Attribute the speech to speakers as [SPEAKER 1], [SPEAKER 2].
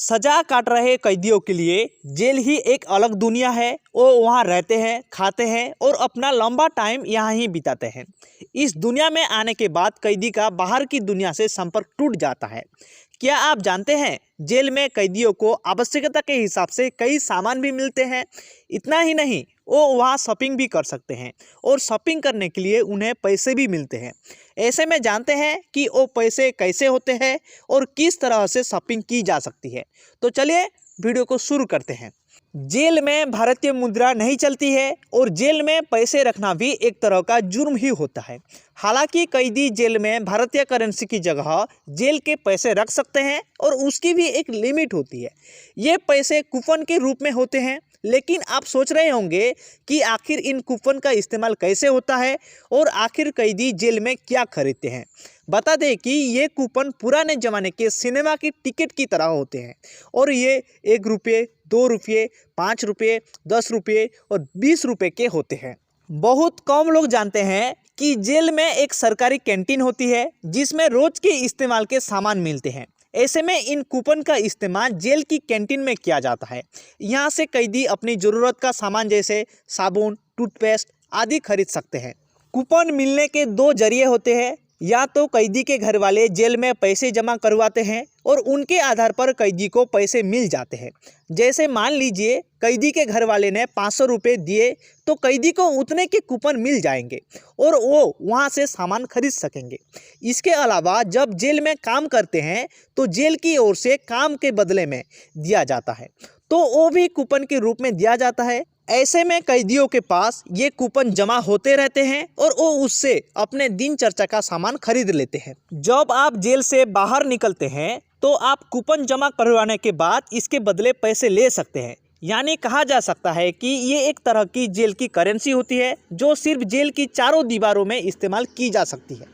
[SPEAKER 1] सजा काट रहे कैदियों के लिए जेल ही एक अलग दुनिया है। वो वहाँ रहते हैं, खाते हैं और अपना लंबा टाइम यहाँ ही बिताते हैं। इस दुनिया में आने के बाद कैदी का बाहर की दुनिया से संपर्क टूट जाता है। क्या आप जानते हैं जेल में कैदियों को आवश्यकता के हिसाब से कई सामान भी मिलते हैं। इतना ही नहीं, वो वहाँ शॉपिंग भी कर सकते हैं और शॉपिंग करने के लिए उन्हें पैसे भी मिलते हैं। ऐसे में जानते हैं कि वो पैसे कैसे होते हैं और किस तरह से शॉपिंग की जा सकती है। तो चलिए वीडियो को शुरू करते हैं। जेल में भारतीय मुद्रा नहीं चलती है और जेल में पैसे रखना भी एक तरह का जुर्म ही होता है। हालांकि कैदी जेल में भारतीय करेंसी की जगह जेल के पैसे रख सकते हैं और उसकी भी एक लिमिट होती है। ये पैसे कूपन के रूप में होते हैं। लेकिन आप सोच रहे होंगे कि आखिर इन कूपन का इस्तेमाल कैसे होता है और आखिर कैदी जेल में क्या खरीदते हैं। बता दें कि ये कूपन पुराने ज़माने के सिनेमा की टिकट की तरह होते हैं और ये 1 रुपये, 2 रुपये, 5 रुपये, 10 रुपये और 20 रुपये के होते हैं। बहुत कम लोग जानते हैं कि जेल में एक सरकारी कैंटीन होती है जिसमें रोज के इस्तेमाल के सामान मिलते हैं। ऐसे में इन कूपन का इस्तेमाल जेल की कैंटीन में किया जाता है। यहाँ से कैदी अपनी ज़रूरत का सामान जैसे साबुन, टूथपेस्ट आदि खरीद सकते हैं। कूपन मिलने के 2 जरिए होते हैं। या तो कैदी के घर वाले जेल में पैसे जमा करवाते हैं और उनके आधार पर कैदी को पैसे मिल जाते हैं। जैसे मान लीजिए कैदी के घर वाले ने 500 रुपये दिए तो कैदी को उतने के कूपन मिल जाएंगे और वो वहाँ से सामान खरीद सकेंगे। इसके अलावा जब जेल में काम करते हैं तो जेल की ओर से काम के बदले में दिया जाता है, तो वो भी कूपन के रूप में दिया जाता है। ऐसे में कैदियों के पास ये कूपन जमा होते रहते हैं और वो उससे अपने दिनचर्या का सामान खरीद लेते हैं। जब आप जेल से बाहर निकलते हैं तो आप कूपन जमा करवाने के बाद इसके बदले पैसे ले सकते हैं। यानी कहा जा सकता है कि ये एक तरह की जेल की करेंसी होती है जो सिर्फ जेल की चारों दीवारों में इस्तेमाल की जा सकती है।